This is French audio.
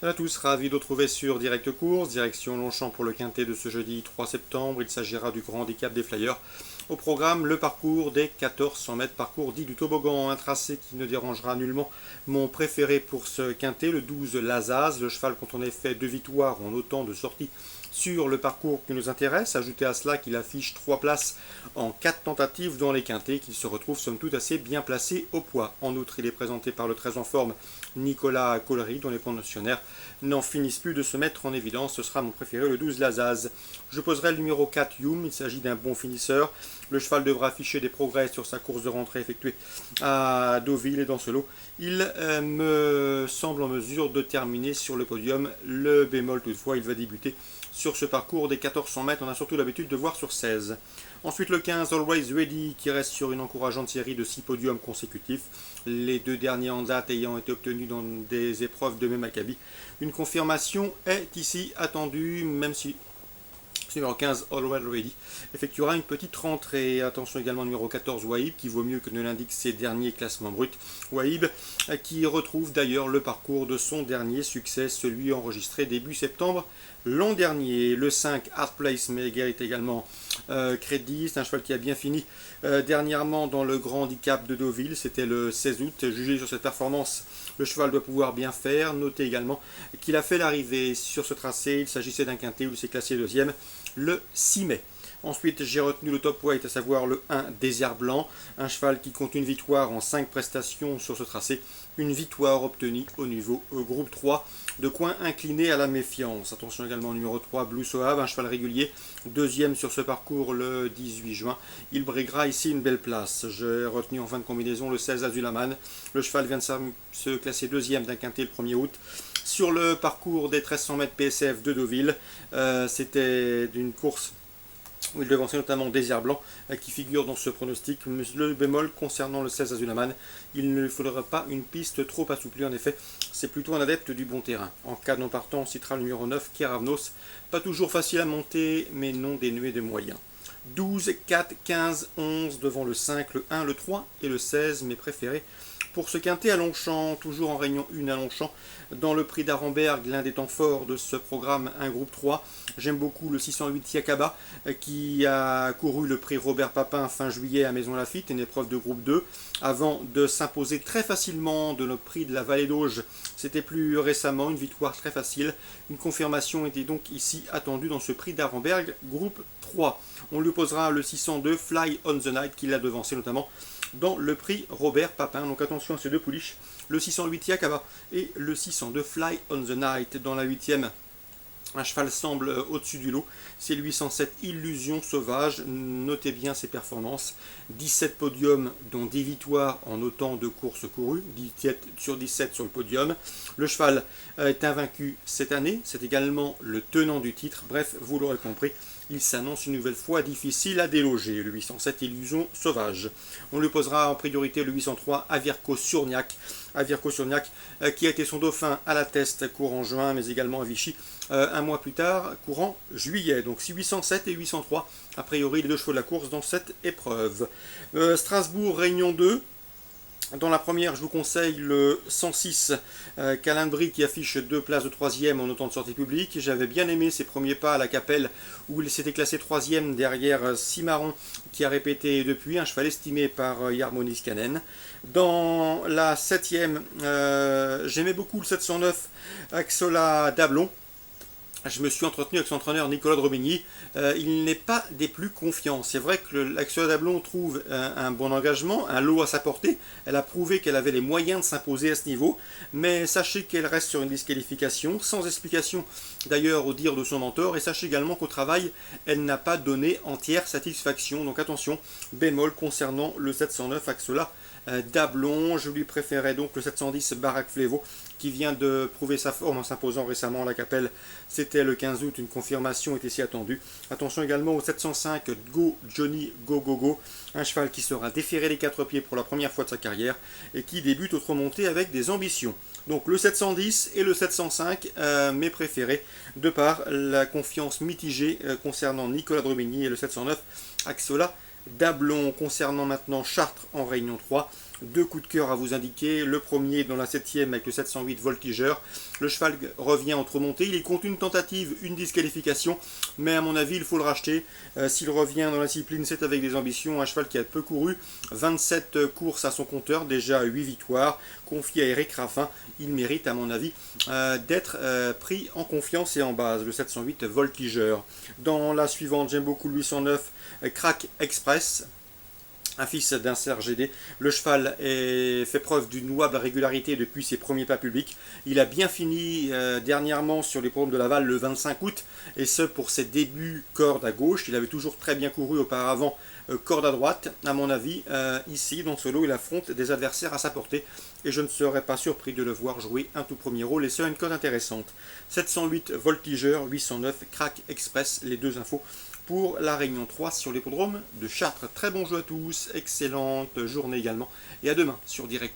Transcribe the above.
Salut à tous, ravi de retrouver sur Direct Course, direction Longchamp pour le quintet de ce jeudi 3 septembre. Il s'agira du grand handicap des flyers. Au programme, le parcours des 1400 mètres, parcours dit du toboggan, un tracé qui ne dérangera nullement mon préféré pour ce quintet, le 12 Lazaz, le cheval quand on a fait 2 victoires en autant de sorties sur le parcours qui nous intéresse. Ajoutez à cela qu'il affiche 3 places en 4 tentatives dans les quintets, qu'il se retrouve somme toute assez bien placé au poids. En outre, il est présenté par le très en forme Nicolas Collery, dont les pensionnaires n'en finissent plus de se mettre en évidence. Ce sera mon préféré, le 12 Lazaz. Je poserai le numéro 4 Youm, il s'agit d'un bon finisseur. Le cheval devra afficher des progrès sur sa course de rentrée effectuée à Deauville, et dans ce lot, il me semble en mesure de terminer sur le podium. Le bémol toutefois, il va débuter sur ce parcours des 1400 mètres. On a surtout l'habitude de voir sur 16. Ensuite le 15 Always Ready qui reste sur une encourageante série de 6 podiums consécutifs. Les 2 derniers en date ayant été obtenus dans des épreuves de même acabit. Une confirmation est ici attendue, même si numéro 15, Always Ready, effectuera une petite rentrée. Attention également numéro 14, Wahib, qui vaut mieux que ne l'indiquent ses derniers classements bruts. Wahib, qui retrouve d'ailleurs le parcours de son dernier succès, celui enregistré début septembre l'an dernier. Le 5, Art Place mérite également crédit. C'est un cheval qui a bien fini dernièrement dans le grand handicap de Deauville. C'était le 16 août. Jugé sur cette performance, le cheval doit pouvoir bien faire. Notez également qu'il a fait l'arrivée sur ce tracé. Il s'agissait d'un quintet où il s'est classé deuxième le 6 mai. Ensuite, j'ai retenu le top weight, à savoir le 1 Désert Blanc, un cheval qui compte une victoire en 5 prestations sur ce tracé, une victoire obtenue au niveau groupe 3, de coin incliné à la méfiance. Attention également au numéro 3 Blue Soave, un cheval régulier, deuxième sur ce parcours le 18 juin. Il briguera ici une belle place. J'ai retenu en fin de combinaison le 16 Azulaman. Le cheval vient de se classer deuxième d'un quintet le 1er août. Sur le parcours des 1300 mètres PSF de Deauville, c'était d'une course où il devançait notamment Désert Blanc, qui figure dans ce pronostic. Le bémol concernant le 16 Azulaman, il ne lui faudra pas une piste trop assouplie. En effet, c'est plutôt un adepte du bon terrain. En cas de non partant, on citera le numéro 9, Keravnos. Pas toujours facile à monter, mais non dénué de moyens. 12, 4, 15, 11 devant le 5, le 1, le 3 et le 16, mes préférés. Pour ce quintet à Longchamp, toujours en réunion 1 à Longchamp, dans le prix d'Arenberg, l'un des temps forts de ce programme, un groupe 3. J'aime beaucoup le 608 Yakaba qui a couru le prix Robert Papin fin juillet à Maison Lafitte, une épreuve de groupe 2, avant de s'imposer très facilement de notre prix de la Vallée d'Auge. C'était plus récemment une victoire très facile. Une confirmation était donc ici attendue dans ce prix d'Arenberg, groupe 3. On lui opposera le 602 Fly on the Night qui l'a devancé notamment dans le prix Robert Papin. Donc attention à ces deux pouliches, le 608 Yakaba et le 602 Fly on the Night. Dans la 8e, un cheval semble au-dessus du lot, c'est le 807 Illusion Sauvage. Notez bien ses performances, 17 podiums dont 10 victoires en autant de courses courues, 17 sur 17 sur le podium. Le cheval est invaincu cette année, c'est également le tenant du titre. Bref, vous l'aurez compris, il s'annonce une nouvelle fois difficile à déloger, le 807 Illusion Sauvage. On lui posera en priorité le 803 Avirco Surniac. Avirco Surniac qui a été son dauphin à la Teste courant juin, mais également à Vichy un mois plus tard, courant juillet. Donc 807 et 803, a priori les deux chevaux de la course dans cette épreuve. Strasbourg, Réunion 2. Dans la première, je vous conseille le 106 Calendry qui affiche 2 places de 3e en autant de sorties publiques. J'avais bien aimé ses premiers pas à la Capelle où il s'était classé 3e derrière Cimarron qui a répété depuis, un cheval estimé par Yarmonis Canen. Dans la 7e, j'aimais beaucoup le 709 Axola Dablon. Je me suis entretenu avec son entraîneur Nicolas Dromigny. Il n'est pas des plus confiants. C'est vrai que l'Axola Dablon trouve un bon engagement, un lot à sa portée. Elle a prouvé qu'elle avait les moyens de s'imposer à ce niveau. Mais sachez qu'elle reste sur une disqualification, sans explication d'ailleurs au dire de son mentor. Et sachez également qu'au travail, elle n'a pas donné entière satisfaction. Donc attention, bémol concernant le 709 Axola Dablon. Je lui préférais donc le 710 Barack Flevo qui vient de prouver sa forme en s'imposant récemment à la Capelle. C'était le 15 août, une confirmation était si attendue. Attention également au 705 Go Johnny Go Go Go, un cheval qui sera déféré les 4 pieds pour la première fois de sa carrière et qui débute autre montée avec des ambitions. Donc le 710 et le 705, mes préférés, de par la confiance mitigée concernant Nicolas Dromigny et le 709 Axola Dablon. Concernant maintenant Chartres en Réunion 3, 2 coups de cœur à vous indiquer. Le premier dans la 7e avec le 708 Voltigeur. Le cheval revient entre montées. Il compte une tentative, une disqualification, mais à mon avis, il faut le racheter. S'il revient dans la discipline, c'est avec des ambitions. Un cheval qui a peu couru, 27 courses à son compteur, déjà 8 victoires. Confié à Eric Raffin, il mérite à mon avis d'être pris en confiance et en base. Le 708 Voltigeur. Dans la suivante, j'aime beaucoup le 809 Crack Express, un fils d'un CRGD. Le cheval fait preuve d'une louable régularité depuis ses premiers pas publics. Il a bien fini dernièrement sur les programmes de Laval le 25 août, et ce pour ses débuts corde à gauche. Il avait toujours très bien couru auparavant corde à droite. À mon avis, ici, dans ce lot, il affronte des adversaires à sa portée, et je ne serais pas surpris de le voir jouer un tout premier rôle, et c'est une cote intéressante. 708 Voltigeur, 809 Crack Express, les deux infos pour la Réunion 3 sur l'hippodrome de Chartres. Très bon jeu à tous, excellente journée également, et à demain sur Direct.